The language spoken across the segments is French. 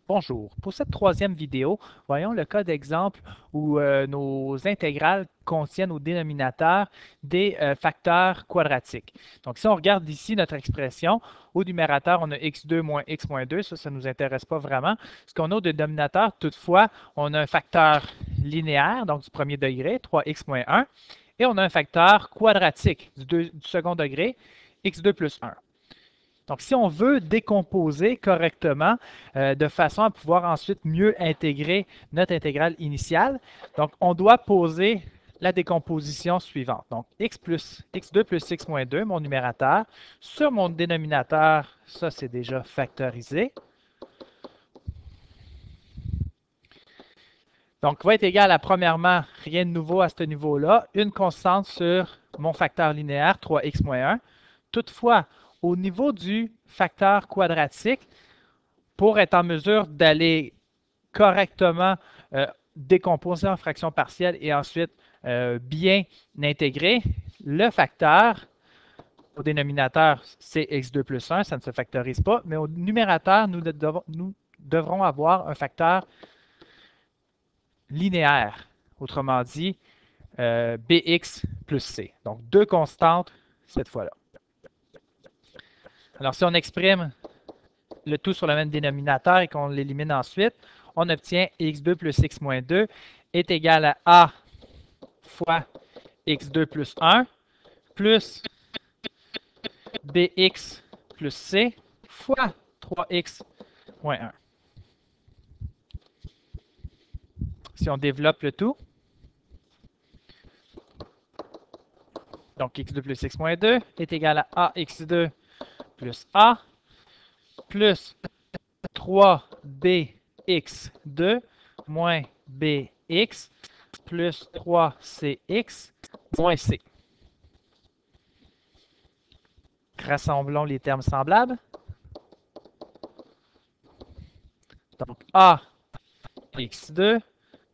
Bonjour. Pour cette troisième vidéo, voyons le cas d'exemple où nos intégrales contiennent au dénominateur des facteurs quadratiques. Donc, si on regarde ici notre expression, au numérateur, on a x2 moins x moins 2. Ça ne nous intéresse pas vraiment. Ce qu'on a au dénominateur, toutefois, on a un facteur linéaire, donc du premier degré, 3x moins 1, et on a un facteur quadratique du second degré, x2 plus 1. Donc, si on veut décomposer correctement de façon à pouvoir ensuite mieux intégrer notre intégrale initiale, donc on doit poser la décomposition suivante. Donc, x2 plus x moins 2, mon numérateur, sur mon dénominateur, ça c'est déjà factorisé. Donc, va être égal à, premièrement, rien de nouveau à ce niveau-là, une constante sur mon facteur linéaire, 3x moins 1. Toutefois, au niveau du facteur quadratique, pour être en mesure d'aller correctement décomposer en fractions partielles et ensuite bien intégrer, le facteur au dénominateur, c'est x2 plus 1, ça ne se factorise pas, mais au numérateur, nous devrons avoir un facteur linéaire, autrement dit, bx plus c. Donc, deux constantes cette fois-là. Alors, si on exprime le tout sur le même dénominateur et qu'on l'élimine ensuite, on obtient x2 plus x moins 2 est égal à a fois x2 plus 1 plus bx plus c fois 3x moins 1. Si on développe le tout, donc x2 plus x moins 2 est égal à ax2 plus a plus 3bx2 moins bx plus 3cx moins c. Rassemblons les termes semblables. Donc, a x2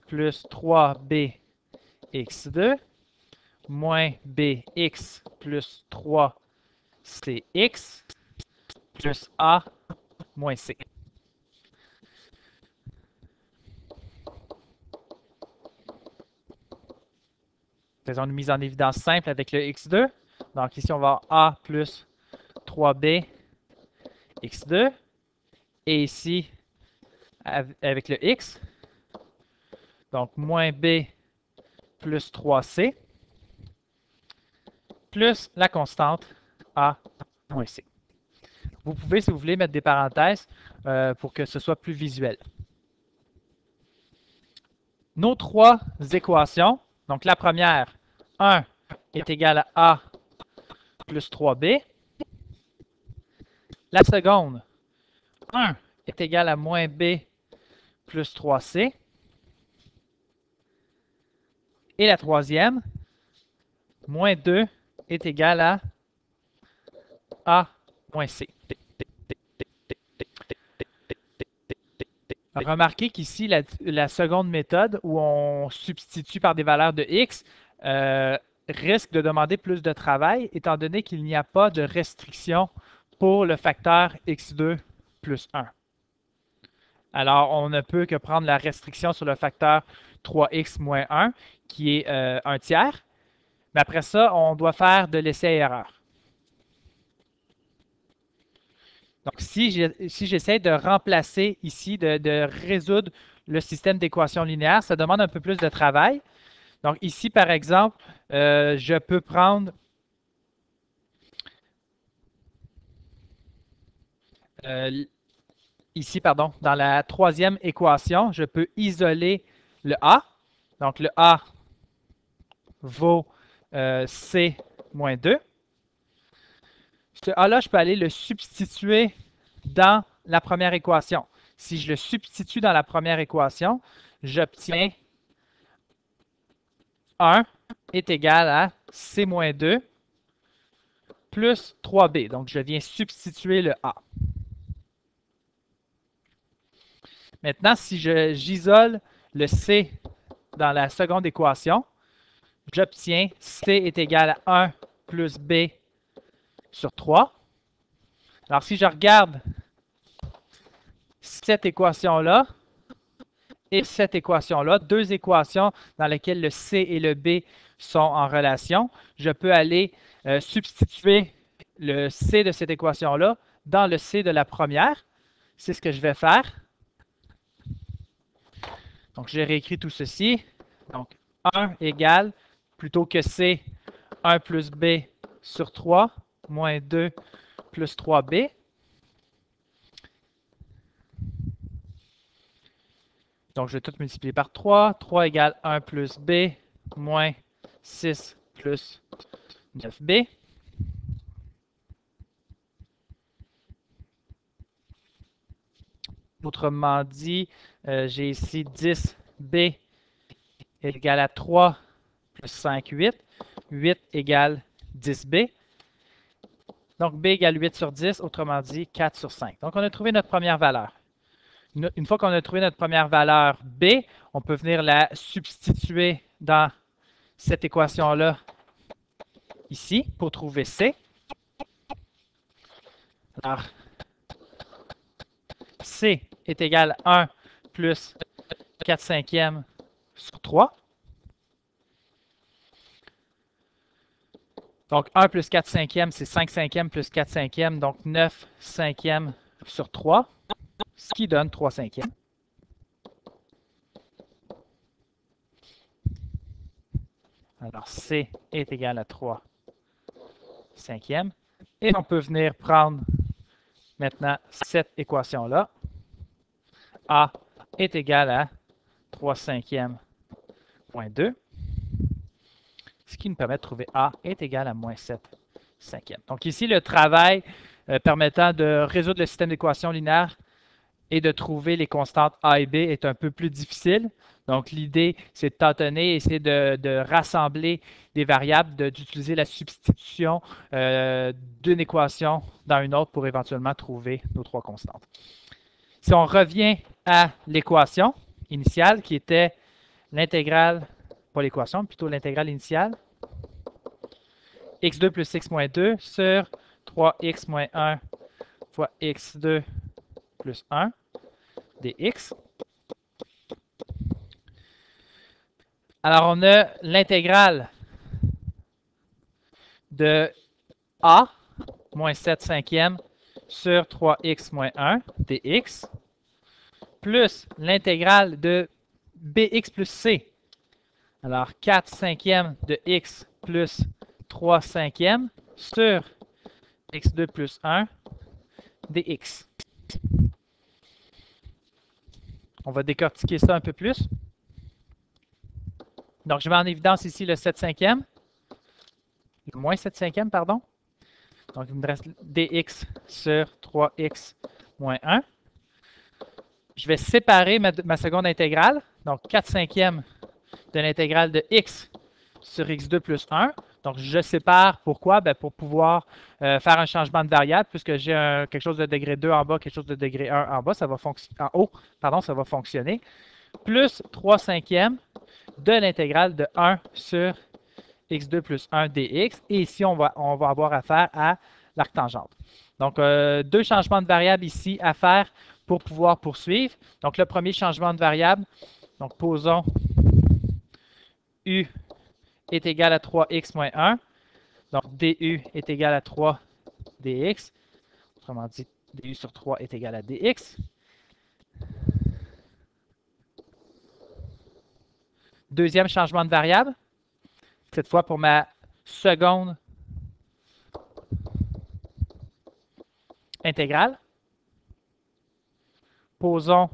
plus 3bx2 moins bx plus 3cx plus a moins c. Faisons une mise en évidence simple avec le x2. Donc ici, on va avoir a plus 3b x2. Et ici, avec le x, donc moins b plus 3c, plus la constante a moins c. Vous pouvez, si vous voulez, mettre des parenthèses pour que ce soit plus visuel. Nos trois équations, donc la première, 1 est égal à a plus 3b. La seconde, 1 est égal à moins b plus 3c. Et la troisième, moins 2 est égal à a moins c. Remarquez qu'ici, la seconde méthode où on substitue par des valeurs de x risque de demander plus de travail étant donné qu'il n'y a pas de restriction pour le facteur x2 plus 1. Alors, on ne peut que prendre la restriction sur le facteur 3x moins 1 qui est 1 tiers. Mais après ça, on doit faire de l'essai et erreur. Donc, si j'essaie de remplacer ici, de résoudre le système d'équations linéaires, ça demande un peu plus de travail. Donc, ici, par exemple, je peux prendre ici, pardon, dans la troisième équation, je peux isoler le a. Donc, le a vaut c moins 2. Ce a-là, je peux aller le substituer dans la première équation. Si je le substitue dans la première équation, j'obtiens 1 est égal à c moins 2 plus 3b. Donc, je viens substituer le a. Maintenant, si j'isole le c dans la seconde équation, j'obtiens c est égal à 1 plus b sur 3. Alors, si je regarde c cette équation-là et cette équation-là, deux équations dans lesquelles le C et le B sont en relation, je peux aller substituer le C de cette équation-là dans le C de la première. C'est ce que je vais faire. Donc, j'ai réécrit tout ceci. Donc, 1 égale, plutôt que C, 1 plus B sur 3, moins 2 plus 3B. Donc, je vais tout multiplier par 3. 3 égale 1 plus B, moins 6 plus 9B. Autrement dit, j'ai ici 10B égale à 3 plus 5, 8. 8 égale 10B. Donc, B égale 8 sur 10, autrement dit 4 sur 5. Donc, on a trouvé notre première valeur. Une fois qu'on a trouvé notre première valeur B, on peut venir la substituer dans cette équation-là ici pour trouver C. Alors, C est égal à 1 plus 4 cinquièmes sur 3. Donc, 1 plus 4 cinquièmes, c'est 5 cinquièmes plus 4 cinquièmes, donc 9 cinquièmes sur 3, ce qui donne 3 cinquièmes. Alors, C est égal à 3 cinquièmes. Et on peut venir prendre maintenant cette équation-là. A est égal à 3 cinquièmes moins 2, ce qui nous permet de trouver A est égal à moins 7 cinquièmes. Donc ici, le travail permettant de résoudre le système d'équations linéaires et de trouver les constantes A et B est un peu plus difficile. Donc l'idée, c'est de tâtonner, essayer de rassembler des variables, d'utiliser la substitution d'une équation dans une autre pour éventuellement trouver nos trois constantes. Si on revient à l'équation initiale qui était l'intégrale, pas l'équation, plutôt l'intégrale initiale, x2 plus x moins 2 sur 3x moins 1 fois x2 plus 1 dx. Alors, on a l'intégrale de a moins 7 cinquièmes sur 3x moins 1 dx plus l'intégrale de bx plus c. Alors, 4 cinquièmes de x plus 3 cinquièmes sur x2 plus 1 dx. On va décortiquer ça un peu plus. Donc, je mets en évidence ici le 7 cinquième, le moins 7 cinquième, pardon. Donc, il me reste dx sur 3x moins 1. Je vais séparer ma seconde intégrale, donc 4 cinquièmes de l'intégrale de x sur x2 plus 1. Donc, je sépare. Pourquoi? Bien, pour pouvoir faire un changement de variable, puisque j'ai quelque chose de degré 2 en bas, quelque chose de degré 1 en bas, ça va en haut, pardon, ça va fonctionner. Plus 3 cinquièmes de l'intégrale de 1 sur x2 plus 1 dx. Et ici, on va avoir affaire à l'arctangente. Donc, deux changements de variables ici à faire pour pouvoir poursuivre. Donc, le premier changement de variable, donc posons u est égal à 3x moins 1. Donc, du est égal à 3 dx. Autrement dit, du sur 3 est égal à dx. Deuxième changement de variable, cette fois pour ma seconde intégrale. Posons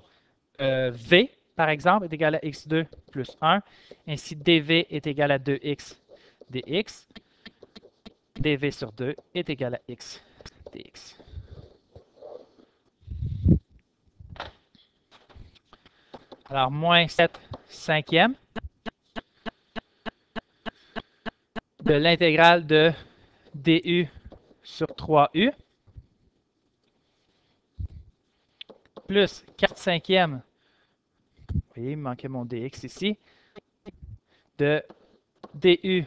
v, par exemple, est égal à x2 plus 1. Ainsi, dv est égal à 2x dx. dv sur 2 est égal à x dx. Alors, moins 7 cinquièmes de l'intégrale de du sur 3u plus 4 cinquièmes, vous voyez, il manquait mon dx ici, de du,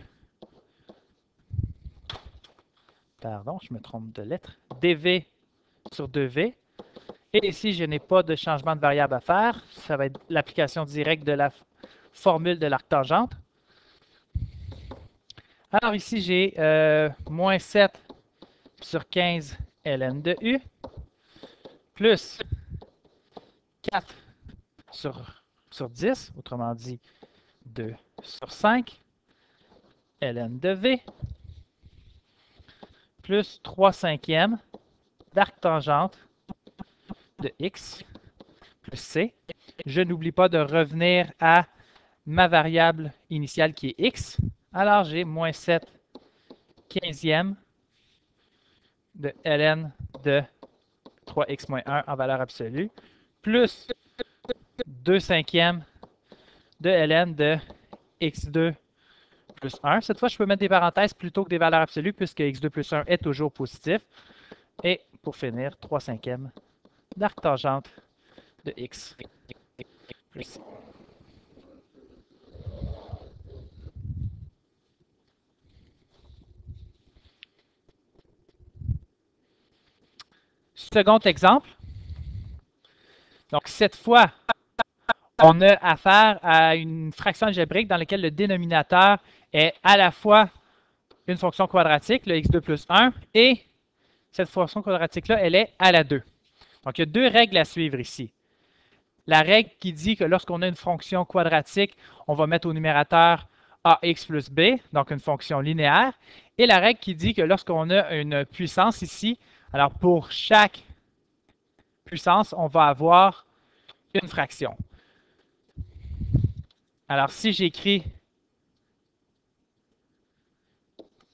pardon, je me trompe de lettre, dv sur 2v Et ici, je n'ai pas de changement de variable à faire. Ça va être l'application directe de la formule de l'arctangente. Alors ici, j'ai moins 7 sur 15 ln de U, plus 4 sur 10, autrement dit 2 sur 5 ln de V, plus 3 cinquièmes d'arctangente de X, plus C. Je n'oublie pas de revenir à ma variable initiale qui est X. Alors, j'ai moins 7 quinzièmes de ln de 3x moins 1 en valeur absolue, plus 2 cinquièmes de ln de x2 plus 1. Cette fois, je peux mettre des parenthèses plutôt que des valeurs absolues puisque x2 plus 1 est toujours positif. Et pour finir, 3 cinquièmes d'arctangente de x plus c. Second exemple. Donc, cette fois, on a affaire à une fraction algébrique dans laquelle le dénominateur est à la fois une fonction quadratique, le x2 plus 1, et cette fonction quadratique-là, elle est à la 2. Donc, il y a deux règles à suivre ici. La règle qui dit que lorsqu'on a une fonction quadratique, on va mettre au numérateur ax plus b, donc une fonction linéaire, et la règle qui dit que lorsqu'on a une puissance ici, alors pour chaque puissance, on va avoir une fraction. Alors, si j'écris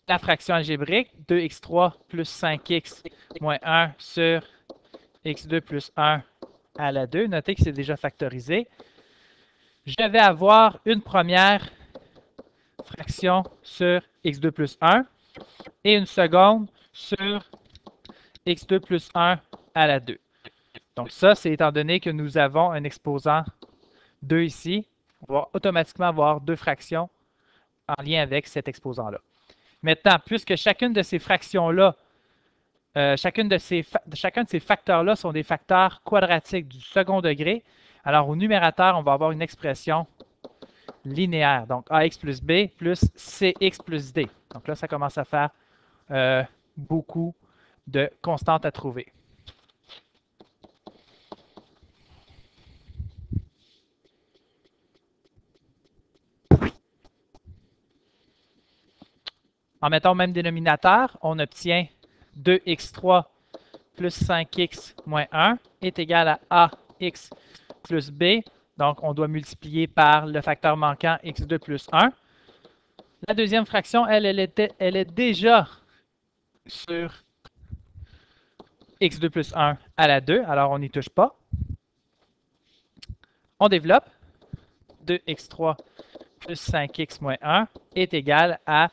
la fraction algébrique, 2x3 plus 5x moins 1 sur x2 plus 1 à la 2, notez que c'est déjà factorisé, je vais avoir une première fraction sur x2 plus 1 et une seconde sur x2 plus 1 à la 2. Donc ça, c'est étant donné que nous avons un exposant 2 ici, on va automatiquement avoir deux fractions en lien avec cet exposant-là. Maintenant, puisque chacune de ces fractions-là, chacun de ces facteurs-là sont des facteurs quadratiques du second degré, alors au numérateur, on va avoir une expression linéaire, donc ax plus b plus cx plus d. Donc là, ça commence à faire beaucoup de constantes à trouver. En mettant au même dénominateur, on obtient 2x3 plus 5x moins 1 est égal à ax plus b. Donc, on doit multiplier par le facteur manquant x2 plus 1. La deuxième fraction, elle est déjà sur x2 plus 1 à la 2, alors on n'y touche pas. On développe 2x3 plus 5x moins 1 est égal à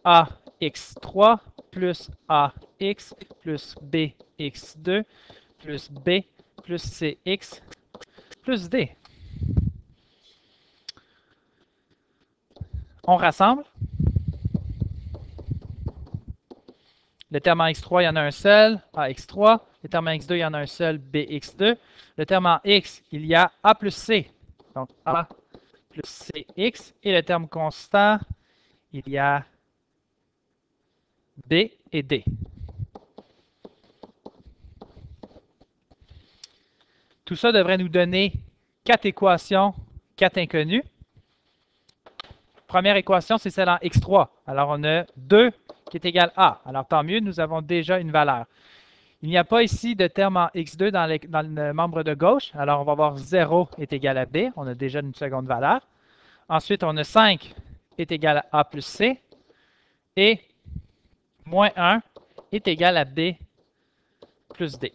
ax3 plus ax plus bx2 plus b plus cx plus d. On rassemble. Le terme en x3, il y en a un seul, ax3. Le terme en x2, il y en a un seul, bx2. Le terme en x, il y a a plus c. Donc, a plus cx. Et le terme constant, il y a b et d. Tout ça devrait nous donner 4 équations, 4 inconnues. Première équation, c'est celle en x3. Alors, on a 2 qui est égal à a. Alors, tant mieux, nous avons déjà une valeur. Il n'y a pas ici de terme en x2 dans le membre de gauche. Alors, on va voir 0 est égal à b. On a déjà une seconde valeur. Ensuite, on a 5 est égal à a plus c. Et moins 1 est égal à b plus d.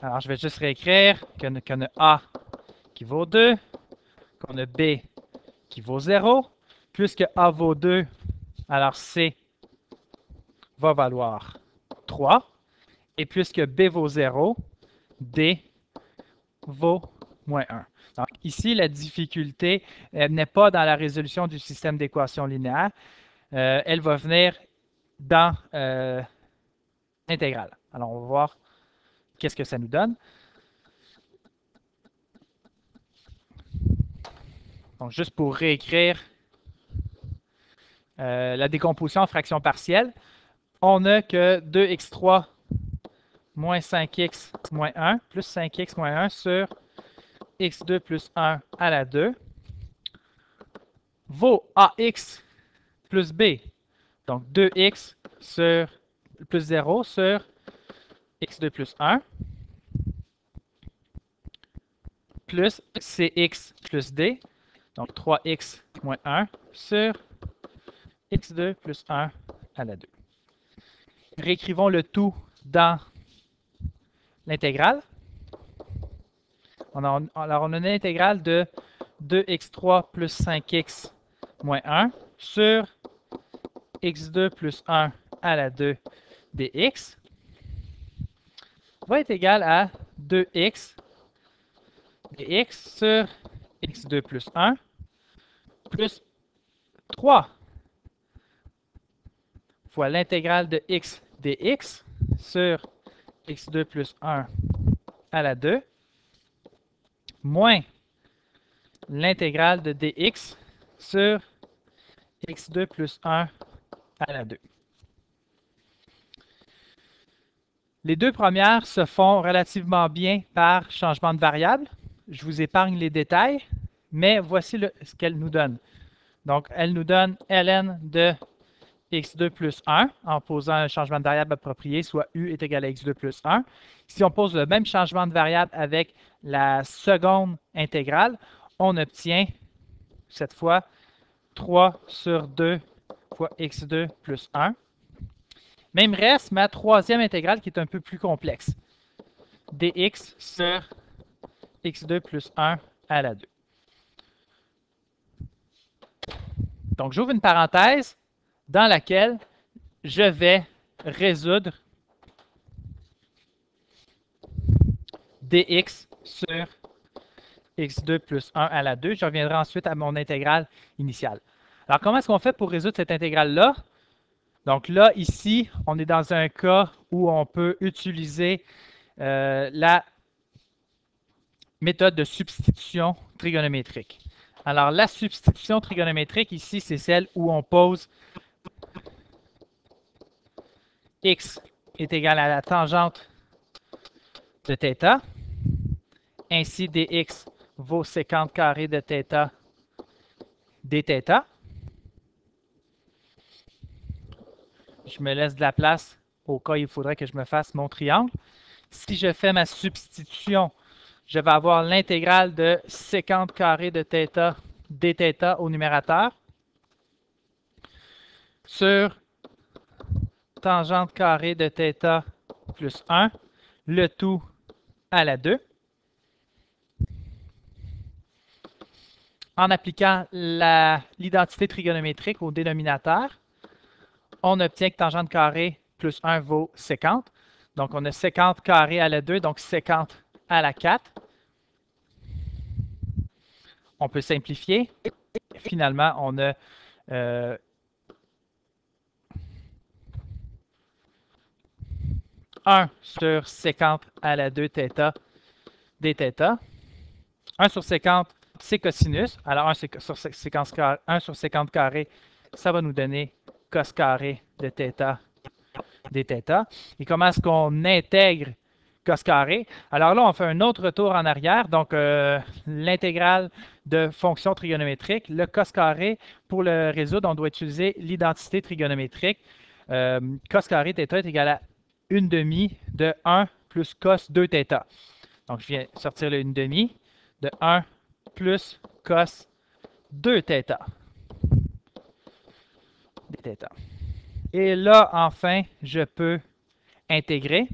Alors, je vais juste réécrire qu'on a a qui vaut 2, qu'on a b qui vaut 0. Puisque a vaut 2, alors c va valoir 3. Et puisque b vaut 0, d vaut moins 1. Donc ici, la difficulté n'est pas dans la résolution du système d'équations linéaires. Elle va venir dans l'intégrale. Alors, on va voir qu'est-ce que ça nous donne. Donc, juste pour réécrire la décomposition en fractions partielles, on n'a que 2x3 moins 5x moins 1 plus 5x moins 1 sur x2 plus 1 à la 2 vaut ax plus b. Donc 2x sur plus 0 sur x2 plus 1 plus cx plus d. Donc 3x moins 1 sur x2 plus 1 à la 2. Réécrivons le tout dans l'intégrale. Alors, on a une intégrale de 2x3 plus 5x moins 1 sur x2 plus 1 à la 2 dx va être égal à 2x dx sur x2 plus 1 plus 3 fois l'intégrale de x dx sur x2 plus 1 à la 2 moins l'intégrale de dx sur x2 plus 1 à la 2. Les deux premières se font relativement bien par changement de variable. Je vous épargne les détails, mais voici ce qu'elle nous donne. Donc, elle nous donne ln de x2 plus 1 en posant un changement de variable approprié, soit u est égal à x2 plus 1. Si on pose le même changement de variable avec la seconde intégrale, on obtient cette fois 3 sur 2 fois x2 plus 1. Mais il me reste ma troisième intégrale qui est un peu plus complexe. dx sur x2 plus 1 à la 2. Donc, j'ouvre une parenthèse dans laquelle je vais résoudre dx sur x2 plus 1 à la 2. Je reviendrai ensuite à mon intégrale initiale. Alors, comment est-ce qu'on fait pour résoudre cette intégrale-là? Donc là, ici, on est dans un cas où on peut utiliser la méthode de substitution trigonométrique. Alors, la substitution trigonométrique, ici, c'est celle où on pose x est égal à la tangente de θ. Ainsi, dx vaut sécante carré de θ dθ. Je me laisse de la place au cas où il faudrait que je me fasse mon triangle. Si je fais ma substitution, je vais avoir l'intégrale de sécante carré de θ dθ au numérateur sur tangente carrée de θ plus 1, le tout à la 2. En appliquant l'identité trigonométrique au dénominateur, on obtient que tangente carrée plus 1 vaut sécante. Donc, on a sécante carré à la 2, donc sécante à la 4. On peut simplifier. Finalement, on a 1 sur sécante à la 2 θ dθ. 1 sur sécante, c'est cosinus. Alors, 1 sur sécante carré, ça va nous donner cos carré de θ dθ. Et comment est-ce qu'on intègre cos carré? Alors là, on fait un autre retour en arrière. Donc, l'intégrale de fonctions trigonométriques, le cos carré, pour le résoudre, on doit utiliser l'identité trigonométrique. Cos carré θ est égal à 1/2 de 1 plus cos 2θ. Donc, je viens sortir le 1/2 de 1 plus cos 2θ dθ. Et là, enfin, je peux intégrer.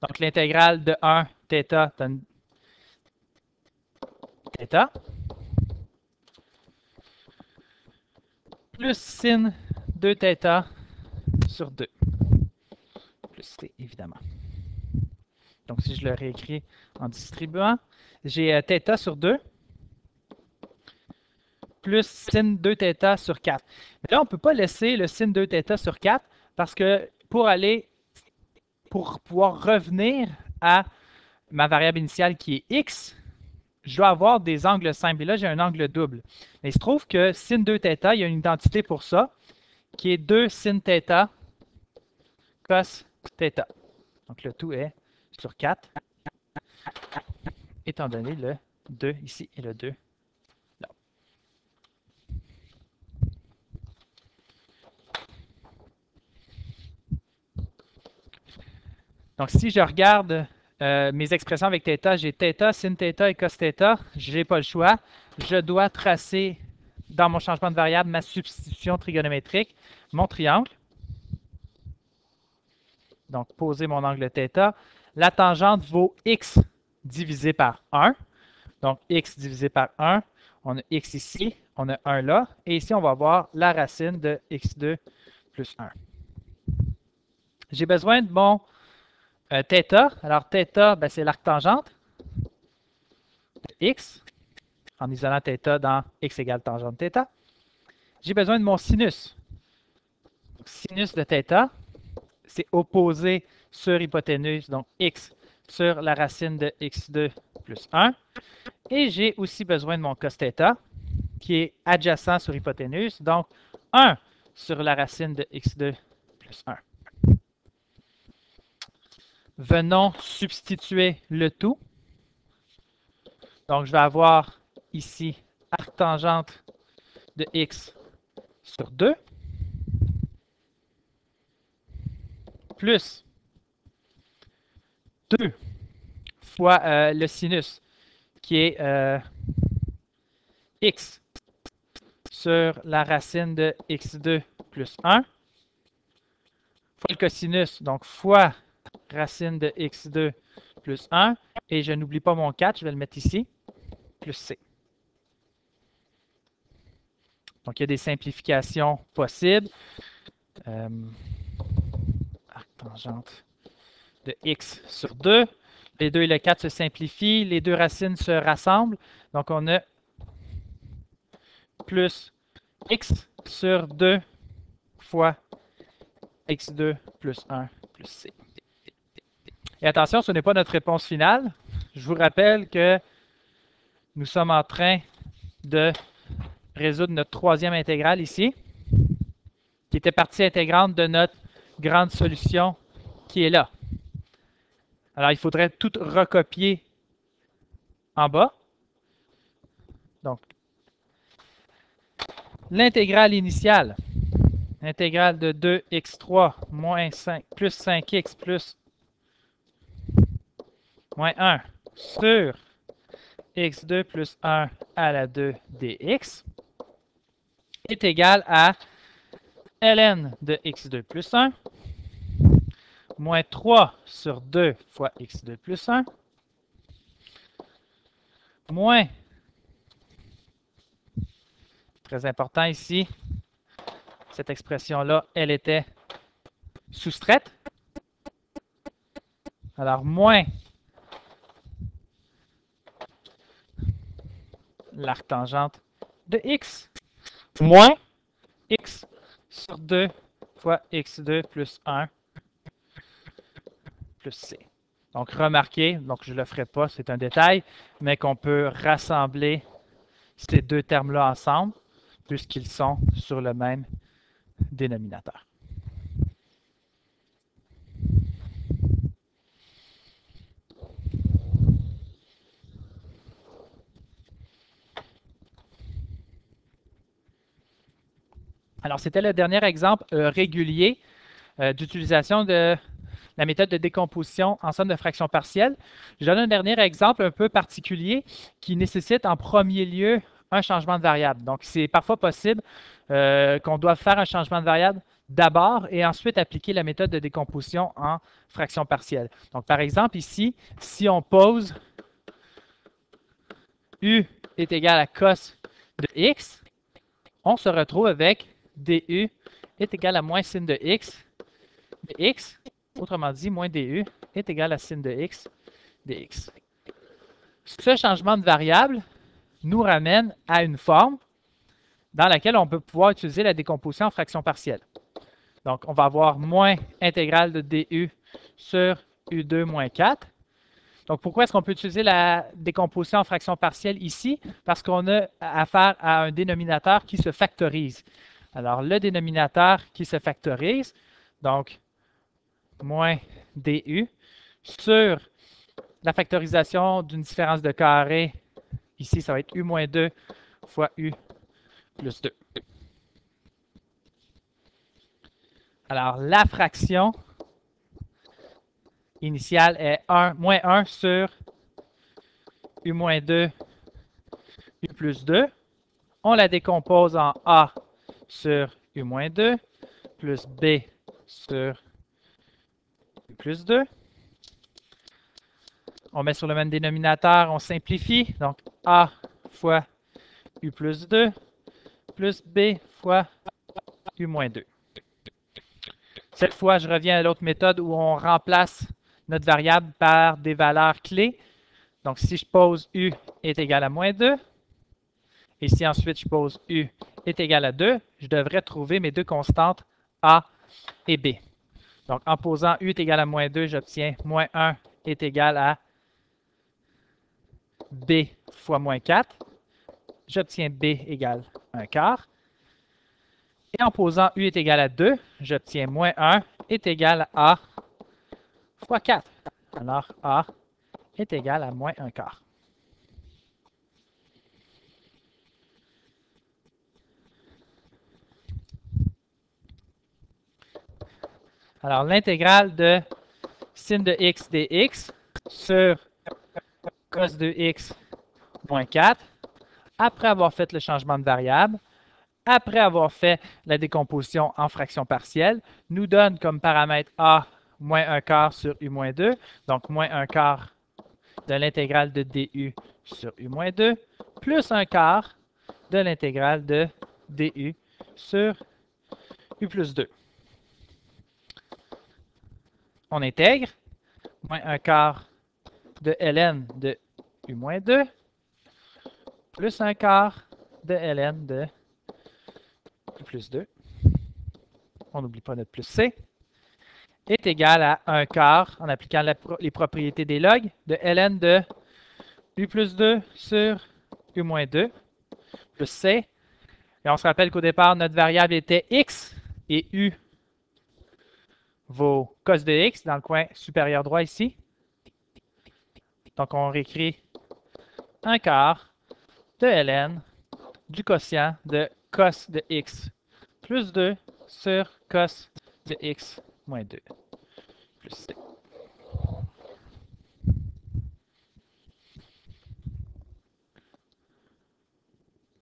Donc, l'intégrale de 1 θ donne θ plus sin 2θ sur 2. Plus c, évidemment. Donc, si je le réécris en distribuant, j'ai θ sur 2 plus sin 2θ sur 4. Mais là, on ne peut pas laisser le sin 2θ sur 4 parce que pour pouvoir revenir à ma variable initiale qui est x, je dois avoir des angles simples. Et là, j'ai un angle double. Mais il se trouve que sin 2θ, il y a une identité pour ça, qui est 2 sin θ cos θ. Donc, le tout est sur 4, étant donné le 2 ici et le 2 là. Donc, si je regarde mes expressions avec θ, j'ai θ, sin θ et cos θ. Je n'ai pas le choix. Je dois tracer dans mon changement de variable ma substitution trigonométrique, mon triangle. Donc, poser mon angle θ. La tangente vaut x divisé par 1. Donc, x divisé par 1. On a x ici, on a 1 là. Et ici, on va avoir la racine de x2 plus 1. J'ai besoin de mon θ. Alors, θ, ben, c'est l'arctangente de x, en isolant θ dans x égale tangente θ. J'ai besoin de mon sinus. Donc, sinus de θ, c'est opposé sur hypoténuse, donc x sur la racine de x2 plus 1. Et j'ai aussi besoin de mon cos θ, qui est adjacent sur hypoténuse, donc 1 sur la racine de x2 plus 1. Venons substituer le tout. Donc, je vais avoir ici arctangente de x sur 2 plus 2 fois le sinus qui est x sur la racine de x2 plus 1 fois le cosinus, donc fois racine de x2 plus 1, et je n'oublie pas mon 4, je vais le mettre ici, plus c. Donc, il y a des simplifications possibles. Arctangente de x sur 2. Les 2 et le 4 se simplifient. Les deux racines se rassemblent. Donc, on a plus x sur 2 fois x2 plus 1 plus c. Et attention, ce n'est pas notre réponse finale. Je vous rappelle que nous sommes en train de résoudre notre troisième intégrale ici, qui était partie intégrante de notre grande solution qui est là. Alors, il faudrait tout recopier en bas. Donc, l'intégrale initiale, l'intégrale de 2x3 moins 5 plus 5x plus moins 1 sur x2 plus 1 à la 2 dx est égale à ln de x2 plus 1 moins 3 sur 2 fois x2 plus 1 moins, très important ici, cette expression-là, elle était soustraite. Alors, moins l'arctangente de x, moins x sur 2 fois x2 plus 1 plus c. Donc, remarquez, donc je ne le ferai pas, c'est un détail, mais qu'on peut rassembler ces deux termes-là ensemble, puisqu'ils sont sur le même dénominateur. Alors, c'était le dernier exemple régulier d'utilisation de la méthode de décomposition en somme de fractions partielles. Je donne un dernier exemple un peu particulier qui nécessite en premier lieu un changement de variable. Donc, c'est parfois possible qu'on doive faire un changement de variable d'abord et ensuite appliquer la méthode de décomposition en fractions partielles. Donc, par exemple, ici, si on pose U est égal à cos de x, on se retrouve avec du est égal à moins sin de x dx. Autrement dit, moins du est égal à sin de x dx. Ce changement de variable nous ramène à une forme dans laquelle on peut pouvoir utiliser la décomposition en fractions partielles. Donc, on va avoir moins intégrale de du sur u2 moins 4. Donc, pourquoi est-ce qu'on peut utiliser la décomposition en fractions partielles ici? Parce qu'on a affaire à un dénominateur qui se factorise. Alors, le dénominateur qui se factorise, donc moins du sur la factorisation d'une différence de carré, ici, ça va être u moins 2 fois u plus 2. Alors, la fraction initiale est moins 1 sur u moins 2, u plus 2. On la décompose en a sur u moins 2 plus b sur u plus 2. On met sur le même dénominateur, on simplifie. Donc, a fois u plus 2 plus b fois u moins 2. Cette fois, je reviens à l'autre méthode où on remplace notre variable par des valeurs clés. Donc, si je pose u est égal à moins 2, et si ensuite je pose u est égal à 2, je devrais trouver mes deux constantes a et b. Donc, en posant u est égal à moins 2, j'obtiens moins 1 est égal à b fois moins 4. J'obtiens b égale 1 quart. Et en posant u est égal à 2, j'obtiens moins 1 est égal à a fois 4. Alors, a est égal à moins 1 quart. Alors, l'intégrale de sin de x dx sur cos de x moins 4, après avoir fait le changement de variable, après avoir fait la décomposition en fractions partielles, nous donne comme paramètre a moins 1 quart sur u moins 2, donc moins 1 quart de l'intégrale de du sur u moins 2, plus 1 quart de l'intégrale de du sur u plus 2. On intègre moins 1 quart de ln de u moins 2 plus 1 quart de ln de u plus 2. On n'oublie pas notre plus c est égal à 1 quart en appliquant les propriétés des logs de ln de u plus 2 sur u moins 2 plus c. Et on se rappelle qu'au départ, notre variable était x et u vaut cos de x dans le coin supérieur droit ici. Donc, on réécrit 1 quart de ln du quotient de cos de x plus 2 sur cos de x moins 2 plus c.